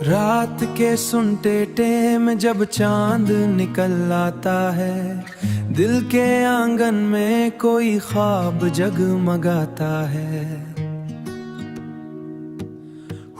रात के सुनटेटे में जब चांद निकल आता है, दिल के आंगन में कोई ख्वाब जगमगाता है।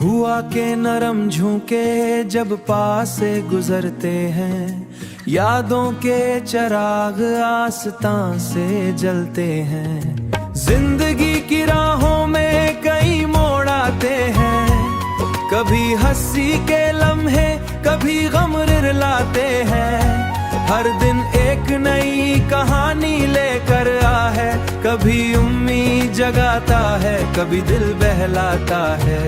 हुआ के नरम झोंके जब पास से गुजरते हैं, यादों के चिराग आस्तां से जलते हैं। जिंदगी की राहों में कई मोड़ आते हैं, कभी हंसी के लम्हे कभी गम रिलाते हैं। हर दिन एक नई कहानी लेकर आ है, कभी उम्मीद जगाता है, कभी दिल बहलाता है।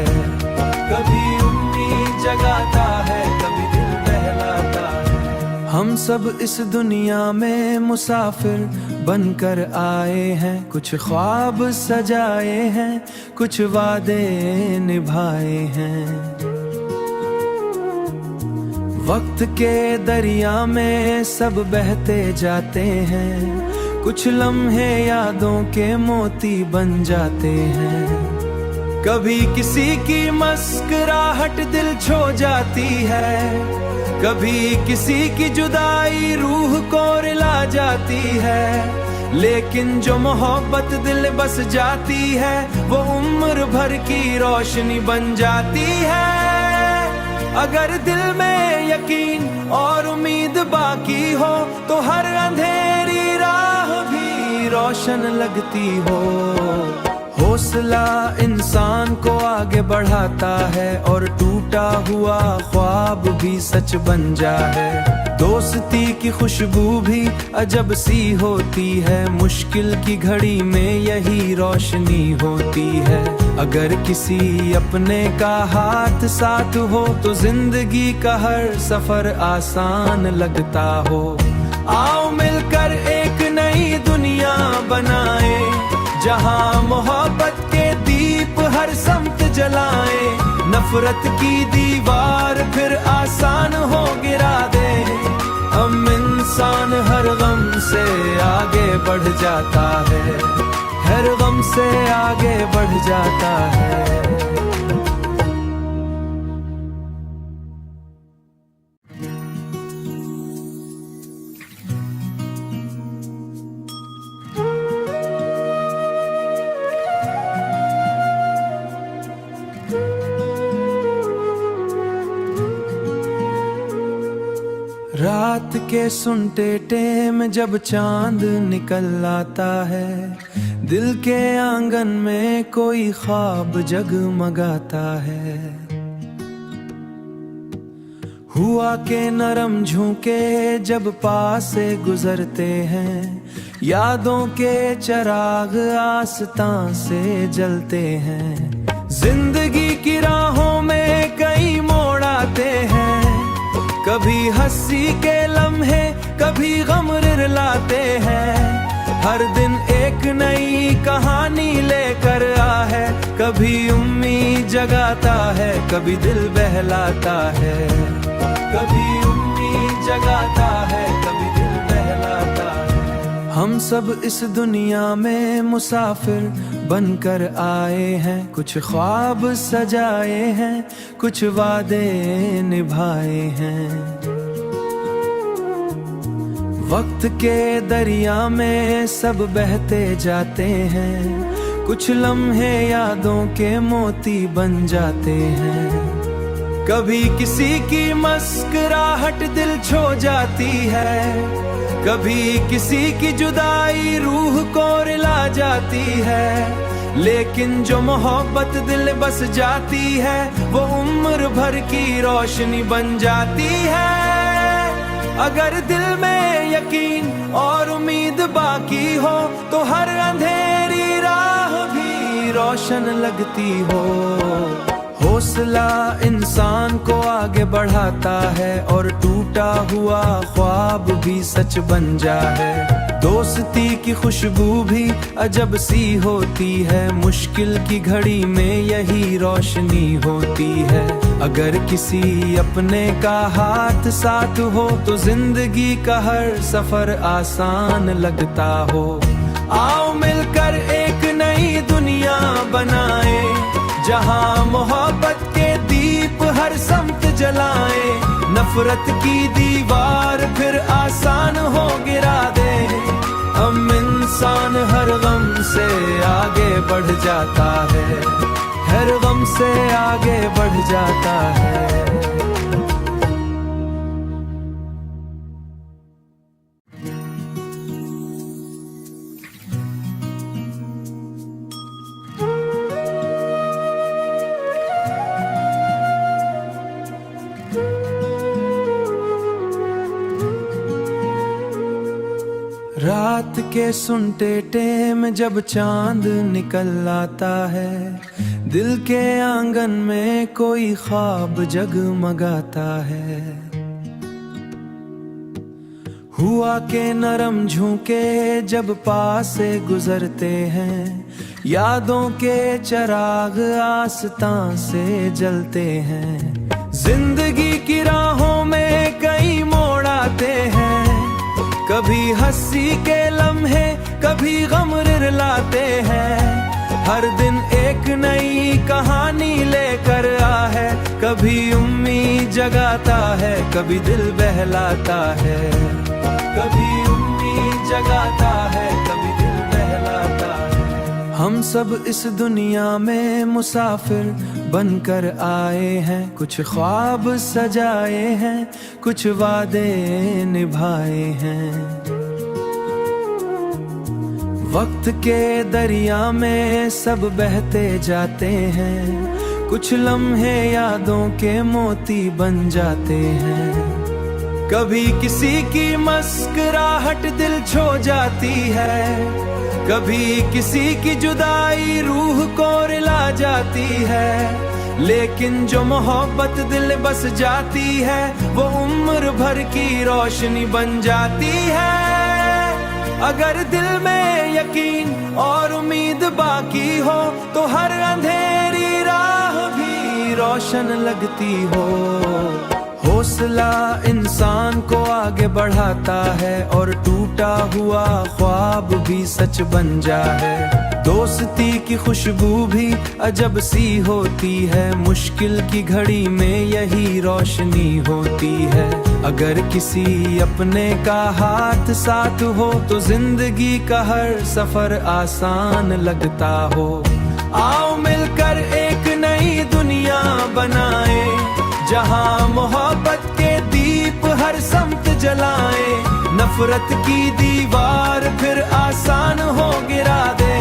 कभी उम्मीद जगाता है, कभी दिल बहलाता है। हम सब इस दुनिया में मुसाफिर बनकर आए हैं, कुछ ख्वाब सजाए हैं, कुछ वादे निभाए हैं। वक्त के दरिया में सब बहते जाते हैं, कुछ लम्हे यादों के मोती बन जाते हैं। कभी किसी की मुस्कुराहट दिल छू जाती है, कभी किसी की जुदाई रूह को रुला जाती है। लेकिन जो मोहब्बत दिल बस जाती है, वो उम्र भर की रोशनी बन जाती है। अगर दिल में यकीन और उम्मीद बाकी हो, तो हर अंधेरी राह भी रोशन लगती हो। हौसला इंसान को आगे बढ़ाता है, और टूटा हुआ ख्वाब भी सच बन जाए। दोस्ती की खुशबू भी अजब सी होती है, मुश्किल की घड़ी में यही रोशनी होती है। अगर किसी अपने का हाथ साथ हो, तो जिंदगी का हर सफर आसान लगता हो। आओ मिलकर एक नई दुनिया बनाए, जहाँ मोहब्बत के दीप हर समत जलाए। नफरत की दीवार फिर आसान हो गिरा दे, हम इंसान हर गम से आगे बढ़ जाता है, हर गम से आगे बढ़ जाता है। रात के सुनटेटे में जब चांद निकल आता है, दिल के आंगन में कोई ख्वाब जगमगाता है। हुआ के नरम झोंके जब पास से गुजरते हैं, यादों के चिराग आस्तां से जलते हैं। जिंदगी की राहों में कई मोड़ आते हैं, कभी हंसी के लम्हे कभी गम रिलाते हैं। हर दिन एक नई कहानी लेकर आ है, कभी उम्मीद जगाता है, कभी दिल बहलाता है। कभी उम्मीद जगाता है, कभी दिल बहलाता है। हम सब इस दुनिया में मुसाफिर बनकर आए हैं, कुछ ख्वाब सजाए हैं, कुछ वादे निभाए हैं। वक्त के दरिया में सब बहते जाते हैं, कुछ लम्हे यादों के मोती बन जाते हैं। कभी किसी की मुस्कुराहट दिल छू जाती है, कभी किसी की जुदाई रूह को रुला जाती है। लेकिन जो मोहब्बत दिल बस जाती है, वो उम्र भर की रोशनी बन जाती है। अगर दिल में यकीन और उम्मीद बाकी हो, तो हर अंधेरी राह भी रोशन लगती हो। हौसला इंसान को आगे बढ़ाता है, और टूटा हुआ ख्वाब भी सच बन जाए। दोस्ती की खुशबू भी अजब सी होती है, मुश्किल की घड़ी में यही रोशनी होती है। अगर किसी अपने का हाथ साथ हो, तो जिंदगी का हर सफर आसान लगता हो। आओ मिलकर एक नई दुनिया बनाए, जहाँ मोहब्बत के दीप हर समत जलाए, नफरत की दीवार फिर आसान हो गिरा दे। हम इंसान हर गम से आगे बढ़ जाता है, हर गम से आगे बढ़ जाता है। रात के सुनटेटे में जब चांद निकल आता है, दिल के आंगन में कोई ख्वाब जगमगाता है। हुआ के नरम झोंके जब पास से गुजरते हैं, यादों के चिराग आस्तां से जलते हैं। जिंदगी की राहों में कई मोड़ आते हैं, कभी हंसी के लम्हे कभी गम रिलाते हैं। हर दिन एक नई कहानी लेकर आ है, कभी उम्मीद जगाता है, कभी दिल बहलाता है। कभी उम्मीद जगाता है, कभी दिल बहलाता है। हम सब इस दुनिया में मुसाफिर बनकर आए हैं, कुछ ख्वाब सजाए हैं, कुछ वादे निभाए हैं। वक्त के दरिया में सब बहते जाते हैं, कुछ लम्हे यादों के मोती बन जाते हैं। कभी किसी की मुस्कुराहट दिल छू जाती है, कभी किसी की जुदाई रूह को रिला जाती है। लेकिन जो मोहब्बत दिल बस जाती है, वो उम्र भर की रोशनी बन जाती है। अगर दिल में यकीन और उम्मीद बाकी हो, तो हर अंधेरी राह भी रोशन लगती हो। हौसला इंसान को आगे बढ़ाता है, और टूटा हुआ ख्वाब भी सच बन जाए। दोस्ती की खुशबू भी अजब सी होती है, मुश्किल की घड़ी में यही रोशनी होती है। अगर किसी अपने का हाथ साथ हो, तो जिंदगी का हर सफर आसान लगता हो। आओ मिलकर एक नई दुनिया बनाए, जहां मोहब्बत के दीप हर समत जलाए, नफरत की दीवार फिर आसान हो गिरा दे।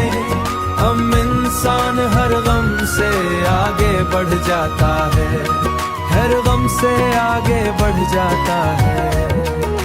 हम इंसान हर गम से आगे बढ़ जाता है, हर गम से आगे बढ़ जाता है।